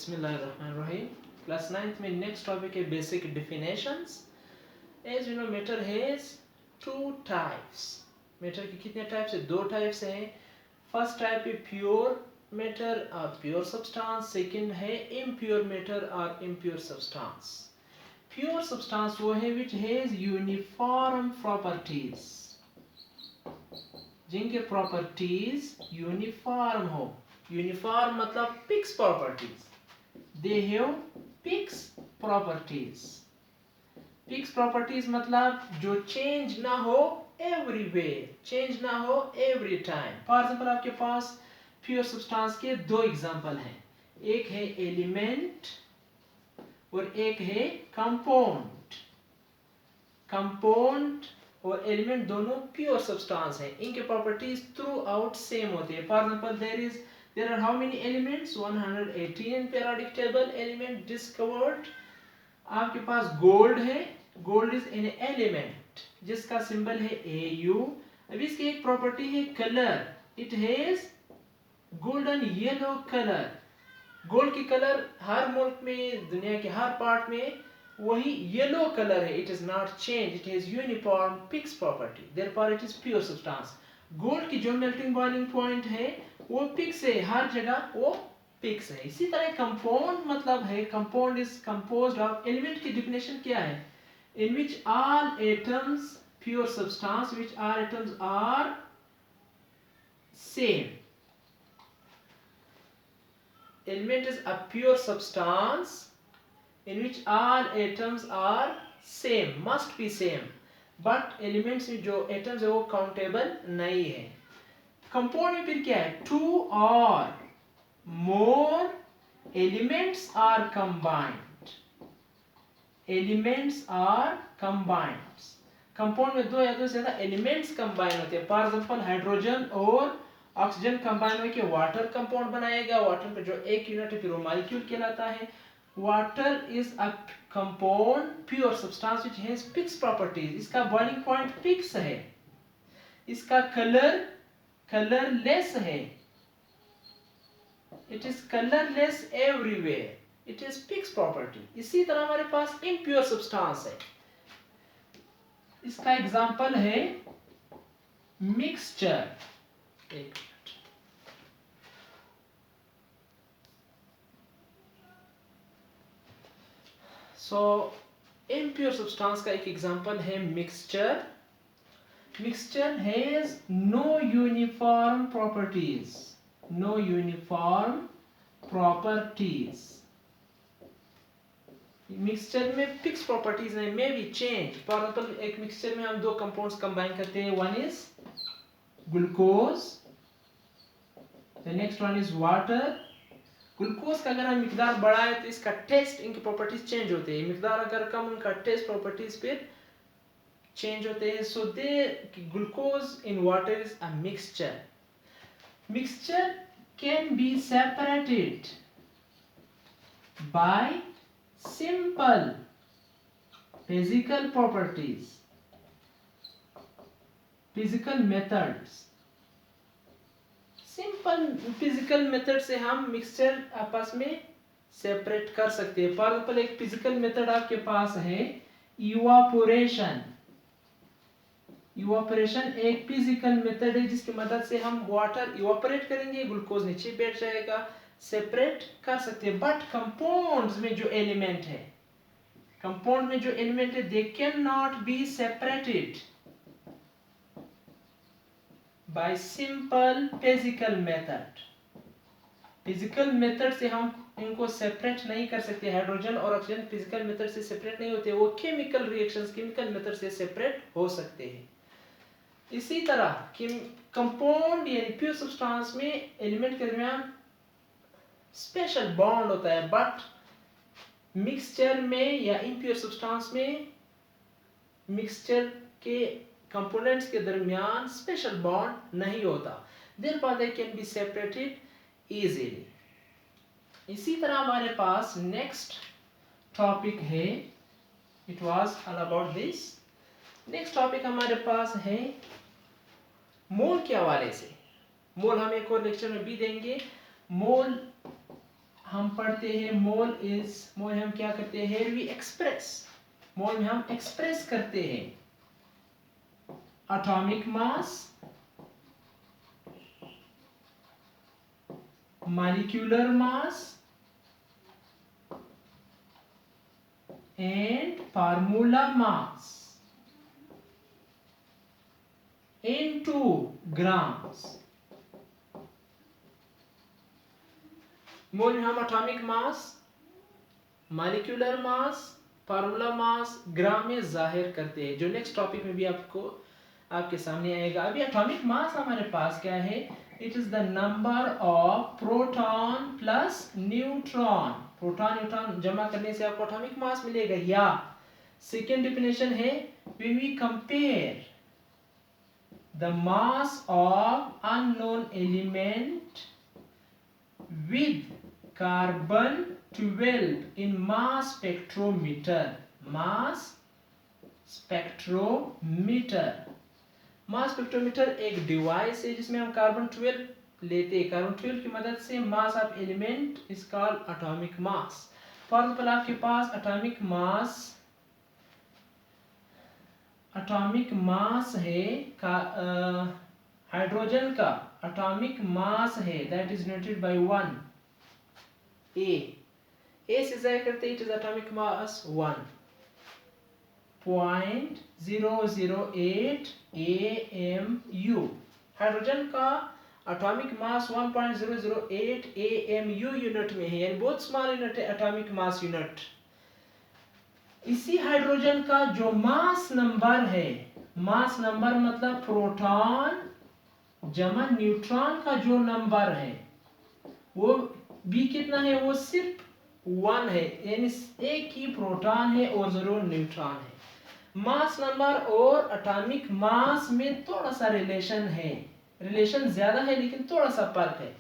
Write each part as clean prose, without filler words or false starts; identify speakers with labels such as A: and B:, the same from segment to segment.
A: Bismillahirrahmanirrahim. Class 9th में next topic है basic definitions. As you know, matter has two types. Matter की कितने types है? दो types हैं. First type है pure matter or pure substance. Second है impure matter or impure substance. Pure substance वो है which has uniform properties. जिनके properties uniform हो. Uniform मतलब fixed properties. They have fixed properties. Fixed properties मतलब जो change ना हो everywhere, change ना हो every time. For example आपके पास pure substance के दो example हैं. एक है element और एक है compound. Compound और element दोनों pure substance हैं. इनके properties throughout same होते हैं. For example there are how many elements? 118 periodic table element discovered. आपके पास gold है. Gold is an element जिसका symbol है Au. अब इसकी एक property है color. It has golden yellow color. Gold की कलर हर मुल्क में, दुनिया के हर पार्ट में वही येलो कलर है. It is not change. It has uniform fix property. Therefore it is pure substance. Gold की जो मेल्टिंग बॉइलिंग पॉइंट है वो फिक्स है, हर जगह वो फिक्स है. इसी तरह कंपाउंड मतलब है, compound is composed of. Element की डेफिनेशन क्या है? In which all atoms, pure substance which all atoms are same. Element is a pure substance in which all atoms are same, must be same. But elements में जो atoms है वो countable नहीं है. Compound में फिर क्या है? Two or more elements are combined. Elements are combined. Compound में दो या दो से ज्यादा elements combine होते हैं. For example हाइड्रोजन और ऑक्सीजन कंबाइन होकर वाटर कंपाउंड बनाएगा. वाटर पे जो एक यूनिट है फिर वो मॉलिक्यूल कहलाता है. Water is a compound pure substance which has fixed properties. इसका बॉइलिंग पॉइंट फिक्स है. इसका कलरलेस है. It is colourless everywhere. It is fixed property. इसी तरह हमारे पास इम्प्योर सब्सटेंस है. इसका एग्जांपल है मिक्सचर. सो इम्प्योर सब्सटेंस का एक एग्जांपल है mixture. Mixture has no uniform properties. No uniform properties. Mixture में फिक्स प्रॉपर्टीज नहीं, may be change. For example एक मिक्सचर में हम दो कंपाउंड्स कंबाइन करते हैं. One is glucose, the next one is water. Glucose का अगर हम मिकदार बढ़ाए तो इसका टेस्ट, इनकी प्रॉपर्टीज चेंज होते हैं. मिकदार अगर कम, उनका टेस्ट प्रॉपर्टीज फिर चेंज होते हैं. So the glucose in water is a mixture. Mixture can be separated by simple physical properties, physical methods. Simple physical method से हम मिक्सचर आपस में सेपरेट कर सकते हैं. फॉर एग्जांपल एक फिजिकल मेथड आपके पास है इवापोरेशन. इवापोरेशन एक फिजिकल मेथड है जिसकी मदद से हम वाटर इवापोरेट करेंगे, ग्लूकोज नीचे बैठ जाएगा, सेपरेट कर सकते हैं. बट कंपाउंड्स में जो एलिमेंट है, कंपाउंड में जो एलिमेंट है, they can not be separated by simple physical method. Physical method से हम इनको सेपरेट नहीं कर सकते. हाइड्रोजन और ऑक्सीजन फिजिकल मेथड से सेपरेट नहीं होते, वो केमिकल रिएक्शंस, केमिकल मेथड से सेपरेट हो सकते हैं. इसी तरह कि कंपाउंड यानी प्योर सब्सटेंस में एलिमेंट के दरमियान स्पेशल बॉन्ड होता है. बट मिक्सचर में या इम्प्योर सब्सटेंस में मिक्सचर के कंपोनेंट्स के दरमियान स्पेशल बॉन्ड नहीं होता. Therefore they can be separated easily. इसी तरह हमारे पास नेक्स्ट टॉपिक है. It was all about this. Next topic हमारे पास है मोल के हवाले से. मोल हम एक और लेक्चर में भी देंगे. मोल हम पढ़ते हैं मोल हम क्या करते हैं, वी एक्सप्रेस, मोल में हम एक्सप्रेस करते हैं atomic mass, molecular mass and formula mass into grams. Mole में हम atomic mass, molecular mass, formula mass gram में जाहिर करते हैं, जो नेक्स्ट टॉपिक में भी आपके सामने आएगा। अभी एटॉमिक मास हमारे पास क्या है, it is the number of proton plus neutron. Proton neutron जमा करने से आपको एटॉमिक मास मिलेगा। या सेकेंड डेफिनेशन है, when we compare the mass of unknown element with carbon 12 in mass spectrometer. mass spectrometer एक डिवाइस है जिसमें हम कार्बन 12 लेते हैं। कार्बन 12 की मदद से mass of element is called atomic mass. For example आपके पास एटॉमिक मास है हाइड्रोजन का एटॉमिक मास है दैट इज डिनोटेड बाय 1 ए से जाहिर करते it is atomic mass 1.008 AMU। Hydrogen का एटॉमिक मास 1.008 AMU यूनिट में है, यानी बहुत स्मॉल यूनिट है एटॉमिक मास यूनिट। इसी हाइड्रोजन का जो मास नंबर है, मास नंबर मतलब प्रोटॉन जमा न्यूट्रॉन का जो नंबर है वो भी कितना है, वो सिर्फ 1 है, यानी एक ही प्रोटॉन है और जरूर न्यूट्रॉन है। मास नंबर और एटॉमिक मास में थोड़ा सा रिलेशन है, रिलेशन ज्यादा है लेकिन थोड़ा सा फर्क है।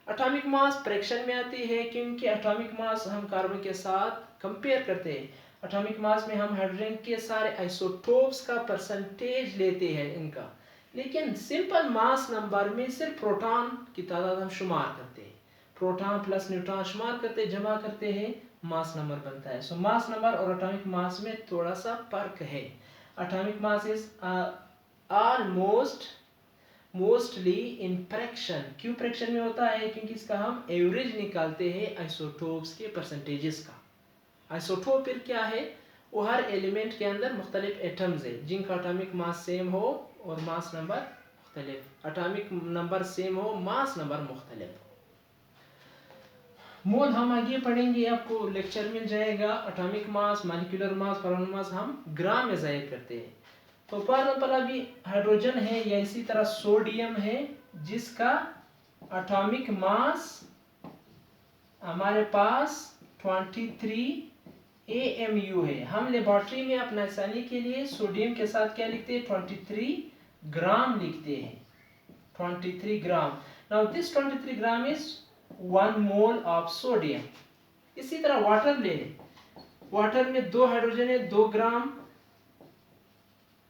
A: एटॉमिक मास फ्रैक्शन में आती है क्योंकि एटॉमिक मास हम कार्बन के साथ कंपेयर करते हैं। एटॉमिक मास में हम हाइड्रोजन के सारे आइसोटोप्स का परसेंटेज लेते हैं इनका, लेकिन सिंपल मास नंबर में सिर्फ प्रोटॉन की तादाद हम शुमार करते हैं। प्रोटॉन प्लस न्यूट्रॉन शुमार करते जमा करते हैं, मास नंबर बनता है। सो मास नंबर और एटॉमिक मास में थोड़ा सा फर्क है। Atomic mass is mostly in fraction. क्यों फ्रैक्शन में होता है, क्योंकि इसका हम एवरेज निकालते हैं आइसोटोप्स के परसेंटेजेस का। आइसोटोप फिर क्या है, वो हर एलिमेंट के अंदर मुख्तलिफ एटम्स है जिनका एटॉमिक मास सेम हो और मास नंबर मुख्तलिफ, एटॉमिक नंबर सेम हो मास नंबर मुख्तलिफ हो। मोल हम आगे पढ़ेंगे, आपको लेक्चर मिल जाएगा। Atomic mass, molecular mass, formula मास हम ग्राम में जाहिर करते हैं। तो फॉर एग्जांपल अभी हाइड्रोजन है या इसी तरह सोडियम है जिसका एटॉमिक मास हमारे पास 23 AMU है। हम लेबोरेटरी में अपना आसानी के लिए सोडियम के साथ क्या लिखते हैं, 23 ग्राम लिखते हैं, 23 gram. Now this 23 gram is 1 mole of sodium. इसी तरह वाटर ले लें, वाटर में 2 हाइड्रोजन है, 2 ग्राम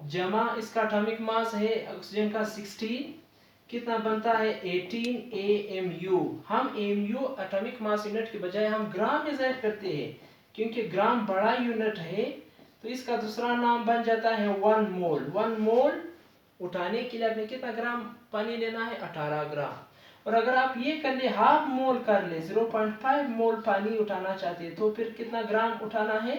A: जमा इसका एटॉमिक मास है ऑक्सीजन का 16, कितना बनता है 18 AMU। हम AMU एटॉमिक मास यूनिट के बजाय हम ग्राम में जाहिर करते हैं क्योंकि ग्राम बड़ा यूनिट है, तो इसका दूसरा नाम बन जाता है 1 मोल। 1 मोल उठाने के लिए आपने कितना ग्राम पानी लेना है, 18 ग्राम। और अगर आप ये कर ले हाफ मोल कर ले, 0.5 मोल पानी उठाना चाहते हैं तो फिर कितना ग्राम उठाना है,